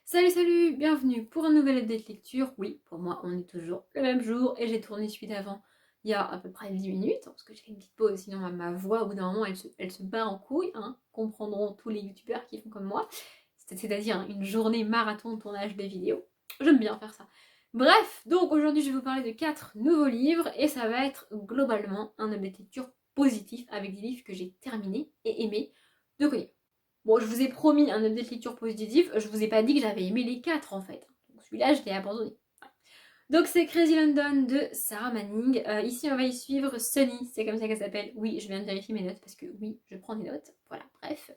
Salut salut, bienvenue pour un nouvel update lecture. Oui, pour moi on est toujours le même jour et j'ai tourné celui d'avant il y a à peu près 10 minutes parce que j'ai fait une petite pause, sinon ma voix au bout d'un moment elle se bat en couille, hein, comprendront tous les youtubeurs qui font comme moi, c'est-à-dire une journée marathon de tournage de vidéos. J'aime bien faire ça. Bref, donc aujourd'hui je vais vous parler de 4 nouveaux livres et ça va être globalement un update lecture positif avec des livres que j'ai terminés et aimés de connaître. Bon, je vous ai promis un update lecture positif, je vous ai pas dit que j'avais aimé les 4 en fait. Donc celui-là, je l'ai abandonné. Donc c'est Crazy London de Sarah Manning. Ici, on va y suivre Sunny, c'est comme ça qu'elle s'appelle. Oui, je viens de vérifier mes notes parce que oui, je prends des notes. Voilà, bref.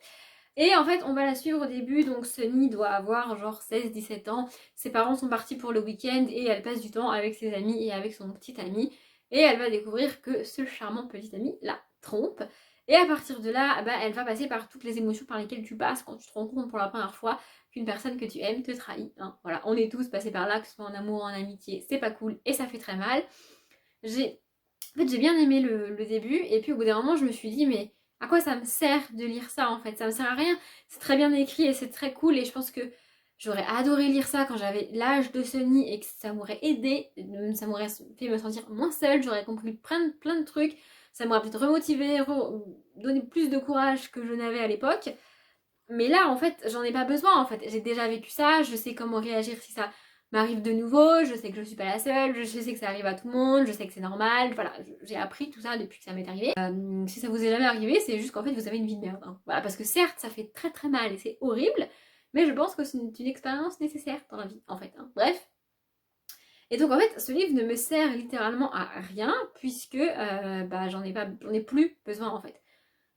Et en fait, on va la suivre au début, donc Sunny doit avoir genre 16-17 ans. Ses parents sont partis pour le week-end et elle passe du temps avec ses amis et avec son petit ami. Et elle va découvrir que ce charmant petit ami la trompe. Et à partir de là, bah, elle va passer par toutes les émotions par lesquelles tu passes quand tu te rends compte pour la première fois qu'une personne que tu aimes te trahit. Hein. Voilà, on est tous passés par là, que ce soit en amour ou en amitié, c'est pas cool et ça fait très mal. J'ai bien aimé le début et puis au bout d'un moment je me suis dit mais à quoi ça me sert de lire ça en fait? Ça me sert à rien. C'est très bien écrit et c'est très cool et je pense que j'aurais adoré lire ça quand j'avais l'âge de Sunny et que ça m'aurait aidé, ça m'aurait fait me sentir moins seule, j'aurais compris plein de trucs, ça m'aurait peut-être remotivé, donné plus de courage que je n'avais à l'époque. Mais là, en fait, j'en ai pas besoin, en fait. J'ai déjà vécu ça, je sais comment réagir si ça m'arrive de nouveau, je sais que je suis pas la seule, je sais que ça arrive à tout le monde, je sais que c'est normal, voilà, j'ai appris tout ça depuis que ça m'est arrivé. Si ça vous est jamais arrivé, c'est juste qu'en fait, vous avez une vie de merde. Hein. Voilà, parce que certes, ça fait très mal et c'est horrible, mais je pense que c'est une expérience nécessaire dans la vie, en fait. Hein. Bref. Et donc en fait, ce livre ne me sert littéralement à rien, puisque bah, j'en ai plus besoin, en fait.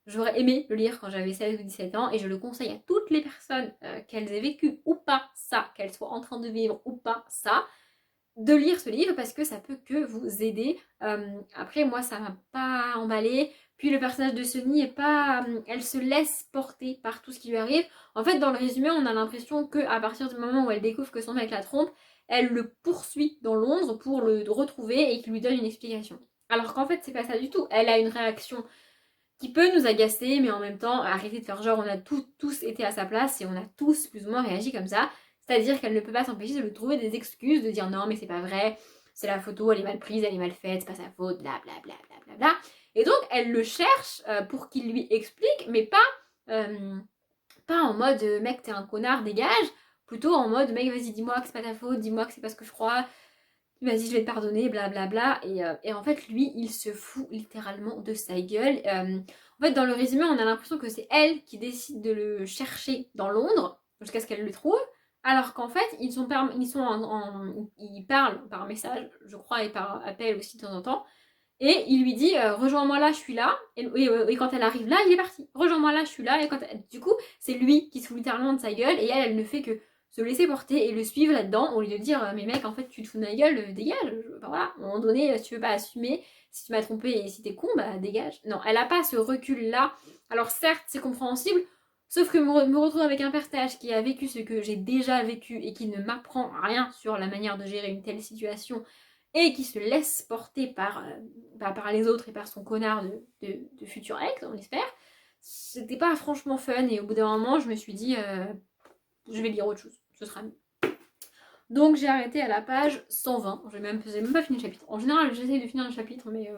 J'aurais aimé le lire quand j'avais 16 ou 17 ans et je le conseille à toutes les personnes, qu'elles aient vécu ou pas ça, qu'elles soient en train de vivre ou pas ça, de lire ce livre parce que ça peut que vous aider. Après, moi, ça m'a pas emballé. Puis le personnage de Sunny est pas. Elle se laisse porter par tout ce qui lui arrive. En fait, dans le résumé, on a l'impression qu'à partir du moment où elle découvre que son mec la trompe, elle le poursuit dans Londres pour le retrouver et qu'il lui donne une explication. Alors qu'en fait, c'est pas ça du tout. Elle a une réaction qui peut nous agacer, mais en même temps, arrêter de faire genre on a tous été à sa place et on a tous plus ou moins réagi comme ça. C'est-à-dire qu'elle ne peut pas s'empêcher de lui trouver des excuses, de dire non mais c'est pas vrai, c'est la photo, elle est mal prise, elle est mal faite, c'est pas sa faute, bla bla bla bla bla bla. Et donc elle le cherche pour qu'il lui explique, mais pas en mode mec t'es un connard, dégage, plutôt en mode mec vas-y dis-moi que c'est pas ta faute, dis-moi que c'est pas ce que je crois, vas-y je vais te pardonner, blablabla. Et en fait lui il se fout littéralement de sa gueule. En fait dans le résumé on a l'impression que c'est elle qui décide de le chercher dans Londres jusqu'à ce qu'elle le trouve. Alors qu'en fait ils parlent par message je crois et par appel aussi de temps en temps. Et il lui dit rejoins-moi là, je suis là. Et quand elle arrive là, il est parti. Rejoins-moi là, je suis là. Du coup, c'est lui qui se fout littéralement de sa gueule. Et elle ne fait que se laisser porter et le suivre là-dedans au lieu de dire mais mec, en fait, tu te fous de ma gueule, dégage. Enfin, voilà, à un moment donné, si tu veux pas assumer, si tu m'as trompé et si t'es con, bah dégage. Non, elle a pas ce recul-là. Alors certes, c'est compréhensible. Sauf que me retrouve avec un personnage qui a vécu ce que j'ai déjà vécu et qui ne m'apprend rien sur la manière de gérer une telle situation et qui se laisse porter par les autres et par son connard de futur ex, on l'espère, c'était pas franchement fun. Et au bout d'un moment, je me suis dit, je vais lire autre chose, ce sera mieux. Donc j'ai arrêté à la page 120, j'ai même pas fini le chapitre. En général, j'essaye de finir le chapitre, mais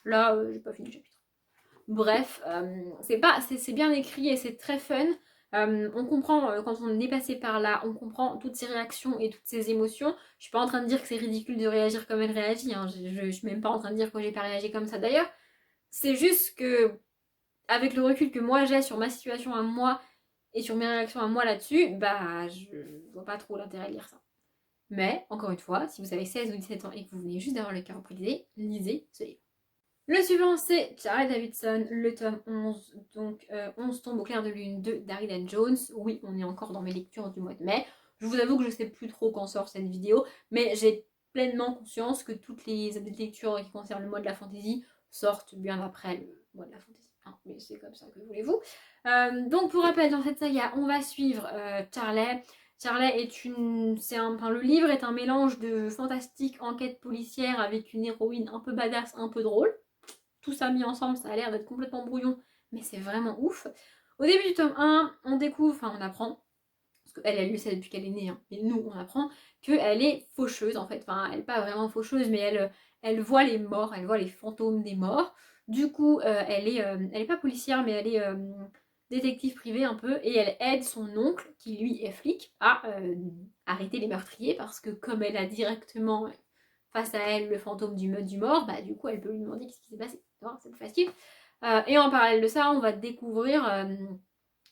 là, j'ai pas fini le chapitre. Bref, c'est bien écrit et c'est très fun. On comprend quand on est passé par là, on comprend toutes ses réactions et toutes ses émotions. Je suis pas en train de dire que c'est ridicule de réagir comme elle réagit. Hein. Je suis même pas en train de dire que j'ai pas réagi comme ça d'ailleurs. C'est juste que, avec le recul que moi j'ai sur ma situation à moi et sur mes réactions à moi là-dessus, bah je vois pas trop l'intérêt de lire ça. Mais, encore une fois, si vous avez 16 ou 17 ans et que vous venez juste d'avoir le cœur brisé, lisez ce livre. Le suivant, c'est Charlie Davidson, le tome 11, donc 11 tombes au clair de lune de Darryl Jones. Oui, on est encore dans mes lectures du mois de mai. Je vous avoue que je sais plus trop quand sort cette vidéo, mais j'ai pleinement conscience que toutes les lectures qui concernent le mois de la fantasy sortent bien après le mois de la fantasy. Hein, mais c'est comme ça, que voulez-vous. Donc pour rappel, dans cette saga, on va suivre Charlie. Charlie est le livre est un mélange de fantastique enquête policière avec une héroïne un peu badass, un peu drôle. Tout ça mis ensemble, ça a l'air d'être complètement brouillon, mais c'est vraiment ouf. Au début du tome 1, on découvre, enfin on apprend ce qu'elle, elle le sait depuis qu'elle est née, hein, mais nous, on apprend qu'elle est faucheuse, en fait. Enfin, elle n'est pas vraiment faucheuse, mais elle voit les morts, elle voit les fantômes des morts. Du coup, elle est pas policière, mais elle est détective privée un peu, et elle aide son oncle, qui lui est flic, à arrêter les meurtriers, parce que comme elle a directement face à elle le fantôme du mort, bah du coup elle peut lui demander qu'est-ce qui s'est passé. C'est plus facile. Et en parallèle de ça, on va découvrir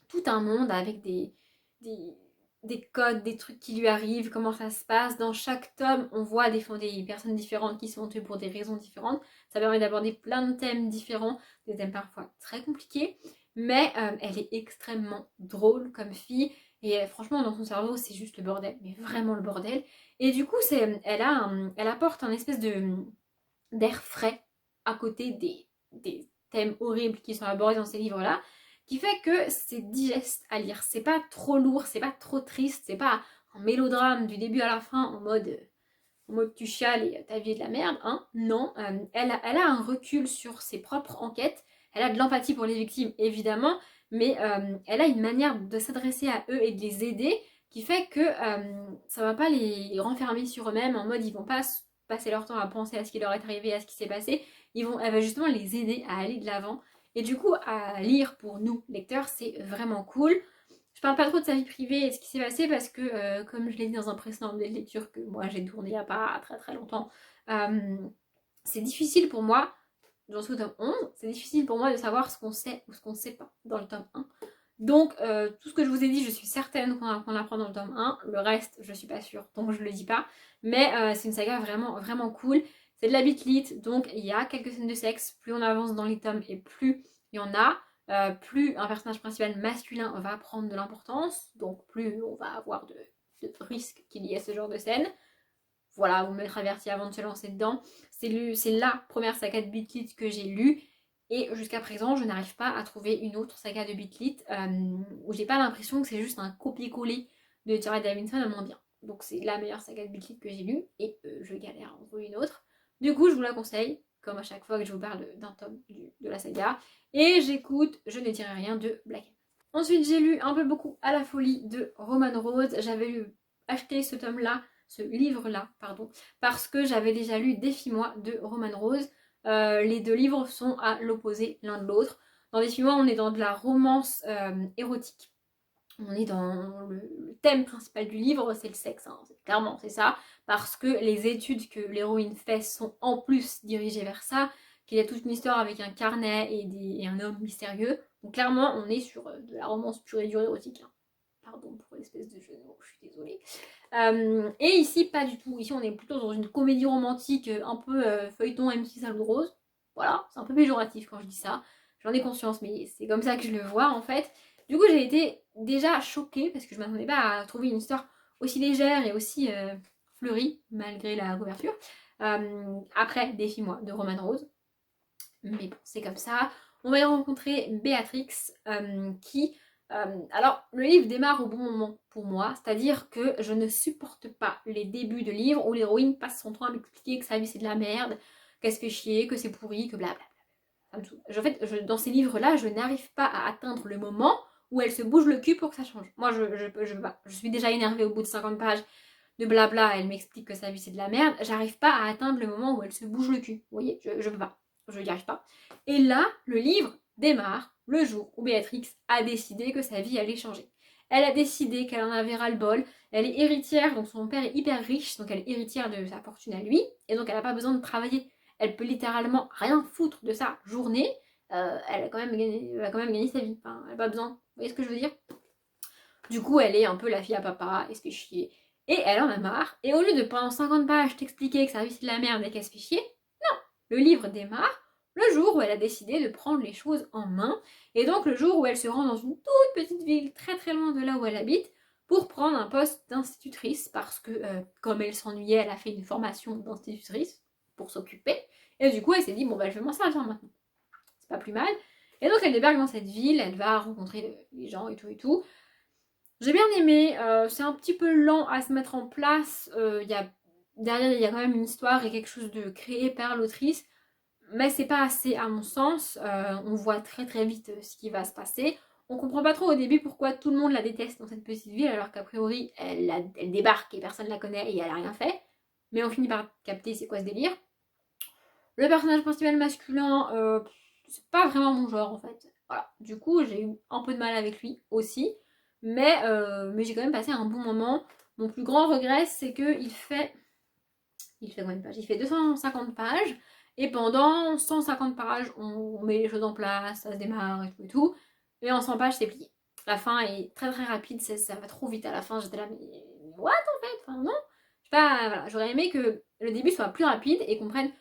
tout un monde avec des, des codes, des trucs qui lui arrivent, comment ça se passe. Dans chaque tome, on voit des personnes différentes qui sont tuées pour des raisons différentes. Ça permet d'aborder plein de thèmes différents, des thèmes parfois très compliqués, mais elle est extrêmement drôle comme fille. Et franchement, dans son cerveau, c'est juste le bordel, mais vraiment le bordel. Et du coup, elle apporte un espèce d'air frais à côté des thèmes horribles qui sont abordés dans ces livres-là, qui fait que c'est digeste à lire. C'est pas trop lourd, c'est pas trop triste, c'est pas un mélodrame du début à la fin en mode tu chiales et ta vie est de la merde, hein. Non, elle a un recul sur ses propres enquêtes, elle a de l'empathie pour les victimes évidemment, mais elle a une manière de s'adresser à eux et de les aider qui fait que ça va pas les renfermer sur eux-mêmes en mode ils vont pas passer leur temps à penser à ce qui leur est arrivé, à ce qui s'est passé, elle va justement les aider à aller de l'avant. Et du coup, à lire pour nous, lecteurs, c'est vraiment cool. Je parle pas trop de sa vie privée et de ce qui s'est passé parce que, comme je l'ai dit dans un précédent de lecture que moi j'ai tourné il y a pas très très longtemps, c'est difficile pour moi, j'en suis au tome 11, c'est difficile pour moi de savoir ce qu'on sait ou ce qu'on sait pas dans le tome 1. Donc, tout ce que je vous ai dit, je suis certaine qu'on apprend dans le tome 1. Le reste, je suis pas sûre, donc je le dis pas. Mais c'est une saga vraiment, vraiment cool. C'est de la bitlit, donc il y a quelques scènes de sexe. Plus on avance dans les tomes et plus il y en a, plus un personnage principal masculin va prendre de l'importance, donc plus on va avoir de risques qu'il y ait ce genre de scène. Voilà, vous m'être averti avant de se lancer dedans. C'est la première saga de bitlit que j'ai lue. Et jusqu'à présent, je n'arrive pas à trouver une autre saga de bitlit où j'ai pas l'impression que c'est juste un copier-coller de Jared Davidson à moins bien. Donc c'est la meilleure saga de bitlit que j'ai lue et je galère à en trouver une autre. Du coup, je vous la conseille, comme à chaque fois que je vous parle d'un tome de la saga. Et j'écoute Je ne dirai rien de Black. Ensuite, j'ai lu un peu beaucoup À la folie de Roman Rose. J'avais acheté ce livre-là, pardon, parce que j'avais déjà lu Défie-moi de Roman Rose. Les deux livres sont à l'opposé l'un de l'autre. Dans Défie-moi, on est dans de la romance érotique. On est dans le thème principal du livre, c'est le sexe, hein. Clairement c'est ça, parce que les études que l'héroïne fait sont en plus dirigées vers ça, qu'il y a toute une histoire avec un carnet et un homme mystérieux. Donc clairement on est sur de la romance pure et dure érotique, hein. Pardon pour l'espèce de jeu de mots, je suis désolée. Et ici pas du tout, ici on est plutôt dans une comédie romantique un peu feuilleton M6 Salon de Rose. Voilà, c'est un peu péjoratif quand je dis ça, j'en ai conscience, mais c'est comme ça que je le vois en fait. Du coup, j'ai été déjà choquée parce que je m'attendais pas à trouver une histoire aussi légère et aussi fleurie, malgré la couverture. Après, Défie-moi de Roman Rose. Mais bon, c'est comme ça. On va y rencontrer Béatrix qui... alors, le livre démarre au bon moment pour moi, c'est-à-dire que je ne supporte pas les débuts de livres où l'héroïne passe son temps à m'expliquer que sa vie c'est de la merde, qu'elle se fait chier, que c'est pourri, que blablabla. Ça me saoule. En fait, dans ces livres-là, je n'arrive pas à atteindre le moment où elle se bouge le cul pour que ça change. Moi, je suis déjà énervée au bout de 50 pages de blabla, elle m'explique que sa vie c'est de la merde. J'arrive pas à atteindre le moment où elle se bouge le cul. Vous voyez, je peux pas. Je n'y arrive pas. Et là, le livre démarre le jour où Béatrix a décidé que sa vie allait changer. Elle a décidé qu'elle en avait ras-le-bol. Elle est héritière, donc son père est hyper riche, donc elle est héritière de sa fortune à lui, et donc elle n'a pas besoin de travailler. Elle peut littéralement rien foutre de sa journée. Elle va quand même gagner sa vie. Enfin, elle n'a pas besoin. Vous voyez ce que je veux dire? Du coup, elle est un peu la fille à papa, elle se fait chier. Et elle en a marre. Et au lieu de pendant 50 pages t'expliquer que sa vie c'est de la merde et qu'elle se fait chier, non, le livre démarre le jour où elle a décidé de prendre les choses en main. Et donc le jour où elle se rend dans une toute petite ville très très loin de là où elle habite pour prendre un poste d'institutrice parce que comme elle s'ennuyait, elle a fait une formation d'institutrice pour s'occuper. Et du coup, elle s'est dit, bon bah je vais m'en servir maintenant. C'est pas plus mal. Et donc elle débarque dans cette ville, elle va rencontrer les gens et tout et tout. J'ai bien aimé, c'est un petit peu lent à se mettre en place, derrière il y a quand même une histoire et quelque chose de créé par l'autrice, mais c'est pas assez à mon sens, on voit très très vite ce qui va se passer. On comprend pas trop au début pourquoi tout le monde la déteste dans cette petite ville, alors qu'a priori, elle débarque et personne la connaît et elle a rien fait. Mais on finit par capter c'est quoi ce délire. Le personnage principal masculin, c'est pas vraiment mon genre en fait. Voilà. Du coup, j'ai eu un peu de mal avec lui aussi. Mais j'ai quand même passé un bon moment. Mon plus grand regret, c'est qu'il fait. Il fait combien de pages? Il fait 250 pages. Et pendant 150 pages, on met les choses en place, ça se démarre et tout et tout. Et en 100 pages, c'est plié. La fin est très très rapide, ça va trop vite à la fin. J'étais là, mais what en fait? Enfin, non. Je sais pas, voilà. J'aurais aimé que le début soit plus rapide et qu'on prenne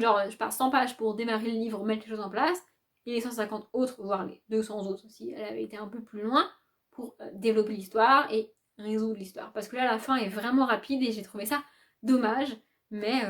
genre, je sais pas, 100 pages pour démarrer le livre, mettre les choses en place. Et les 150 autres, voire les 200 autres si elle avait été un peu plus loin, pour développer l'histoire et résoudre l'histoire. Parce que là, la fin est vraiment rapide et j'ai trouvé ça dommage, mais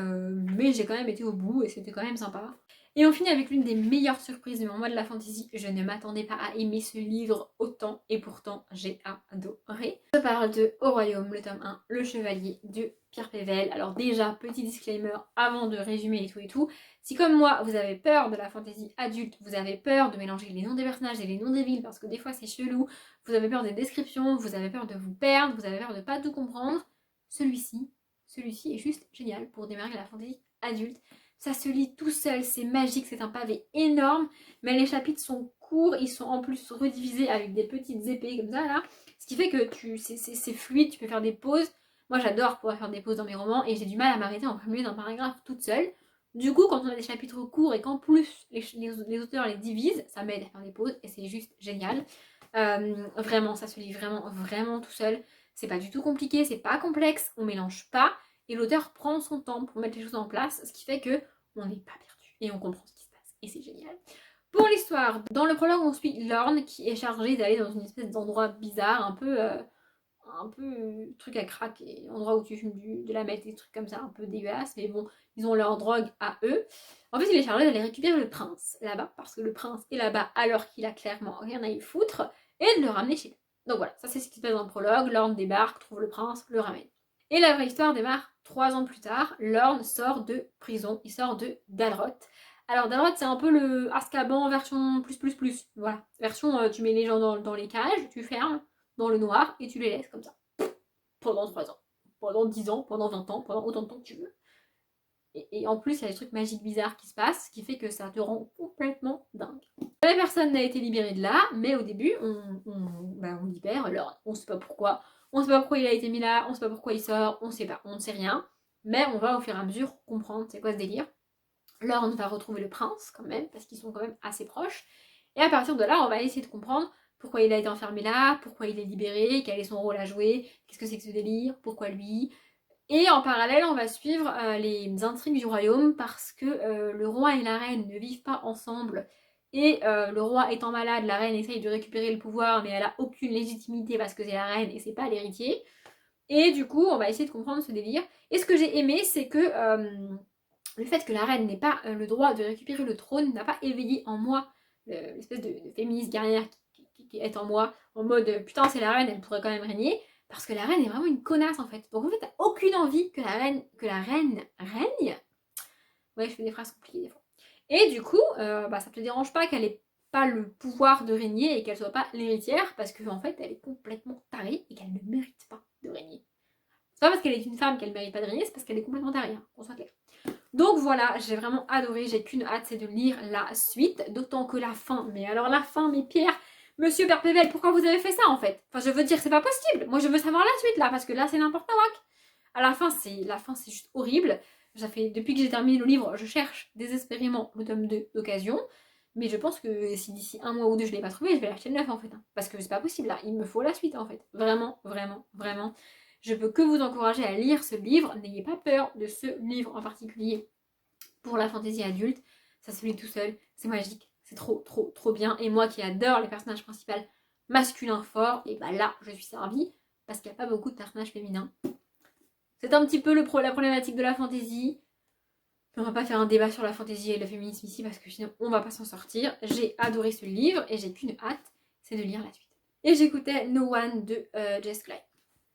j'ai quand même été au bout et c'était quand même sympa. Et on finit avec l'une des meilleures surprises du mois de la fantasy. Je ne m'attendais pas à aimer ce livre autant et pourtant j'ai adoré. Je parle de Au Royaume, le tome 1, Le Chevalier de Pierre Pével. Alors déjà, petit disclaimer avant de résumer et tout, si comme moi vous avez peur de la fantasy adulte, vous avez peur de mélanger les noms des personnages et les noms des villes parce que des fois c'est chelou, vous avez peur des descriptions, vous avez peur de vous perdre, vous avez peur de pas tout comprendre, celui-ci est juste génial pour démarrer la fantasy adulte. Ça se lit tout seul, c'est magique, c'est un pavé énorme, mais les chapitres sont courts, ils sont en plus redivisés avec des petites épées comme ça là, ce qui fait que c'est fluide, tu peux faire des pauses. Moi j'adore pouvoir faire des pauses dans mes romans et j'ai du mal à m'arrêter en plein milieu d'un paragraphe toute seule. Du coup, quand on a des chapitres courts et qu'en plus les auteurs les divisent, ça m'aide à faire des pauses et c'est juste génial. Vraiment, ça se lit vraiment, vraiment tout seul. C'est pas du tout compliqué, c'est pas complexe, on mélange pas et l'auteur prend son temps pour mettre les choses en place, ce qui fait que on n'est pas perdu et on comprend ce qui se passe et c'est génial. Pour l'histoire, dans le prologue, on suit Lorne qui est chargée d'aller dans une espèce d'endroit bizarre, un peu truc à crack, et endroit où tu fumes de la meth, des trucs comme ça, un peu dégueulasse, mais bon, ils ont leur drogue à eux. En fait, il est chargé d'aller récupérer le prince là-bas, parce que le prince est là-bas alors qu'il a clairement rien à y foutre, et de le ramener chez lui. Donc voilà, ça c'est ce qui se passe dans le prologue. Lorne débarque, trouve le prince, le ramène. Et la vraie histoire démarre 3 ans plus tard. Lorne sort de prison, il sort de Dalroth. Alors Dalroth c'est un peu le Azkaban version plus. Voilà, version tu mets les gens dans les cages, tu fermes dans le noir et tu les laisses comme ça. Pendant 3 ans, pendant 10 ans, pendant 20 ans, pendant autant de temps que tu veux. Et en plus, il y a des trucs magiques bizarres qui se passent, ce qui fait que ça te rend complètement dingue. Jamais personne n'a été libéré de là, mais au début, on libère Lorne. On sait pas pourquoi. On sait pas pourquoi il a été mis là, on sait pas pourquoi il sort, on sait pas, on ne sait rien. Mais on va au fur et à mesure comprendre c'est quoi ce délire. Lorne va retrouver le prince quand même, parce qu'ils sont quand même assez proches. Et à partir de là, on va essayer de comprendre pourquoi il a été enfermé là, pourquoi il est libéré, quel est son rôle à jouer, qu'est-ce que c'est que ce délire, pourquoi lui. Et en parallèle, on va suivre les intrigues du royaume parce que le roi et la reine ne vivent pas ensemble. Et le roi étant malade, la reine essaye de récupérer le pouvoir, mais elle a aucune légitimité parce que c'est la reine et c'est pas l'héritier. Et du coup, on va essayer de comprendre ce délire. Et ce que j'ai aimé, c'est que le fait que la reine n'ait pas le droit de récupérer le trône n'a pas éveillé en moi l'espèce de féministe guerrière qui est en moi, en mode putain, c'est la reine, elle pourrait quand même régner. Parce que la reine est vraiment une connasse en fait. Donc en fait, t'as aucune envie que la reine règne. Ouais, je fais des phrases compliquées des fois. Et du coup, ça te dérange pas qu'elle ait pas le pouvoir de régner et qu'elle soit pas l'héritière parce qu'en fait, elle est complètement tarée et qu'elle ne mérite pas de régner. C'est pas parce qu'elle est une femme qu'elle mérite pas de régner, c'est parce qu'elle est complètement tarée, hein, qu'on soit clair. Donc voilà, j'ai vraiment adoré, j'ai qu'une hâte, c'est de lire la suite, d'autant que la fin, mais alors la fin, mes pierres, Monsieur Père Pével, pourquoi vous avez fait ça en fait? Enfin, je veux dire, c'est pas possible. Moi, je veux savoir la suite là, parce que là, c'est n'importe quoi. À la fin, c'est juste horrible. Depuis que j'ai terminé le livre, je cherche désespérément le tome 2 d'occasion. Mais je pense que si d'ici un mois ou deux je l'ai pas trouvé, je vais l'acheter le neuf en fait. Parce que c'est pas possible là, il me faut la suite en fait. Vraiment, vraiment, vraiment. Je peux que vous encourager à lire ce livre. N'ayez pas peur de ce livre en particulier pour la fantaisie adulte. Ça se lit tout seul, c'est magique. C'est trop bien. Et moi qui adore les personnages principaux masculins forts, et bah là, je suis servie parce qu'il n'y a pas beaucoup de personnages féminins. C'est un petit peu la problématique de la fantaisie. On va pas faire un débat sur la fantaisie et le féminisme ici parce que sinon on va pas s'en sortir. J'ai adoré ce livre et j'ai qu'une hâte, c'est de lire la suite. Et j'écoutais No One de Jess Glynne.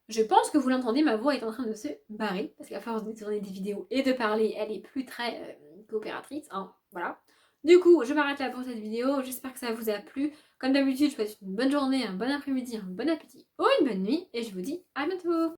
Je pense que vous l'entendez, ma voix est en train de se barrer parce qu'à force de tourner des vidéos et de parler, elle est plus très coopératrice. Hein, voilà. Du coup, je m'arrête là pour cette vidéo. J'espère que ça vous a plu. Comme d'habitude, je vous souhaite une bonne journée, un bon après-midi, un bon appétit ou une bonne nuit. Et je vous dis à bientôt.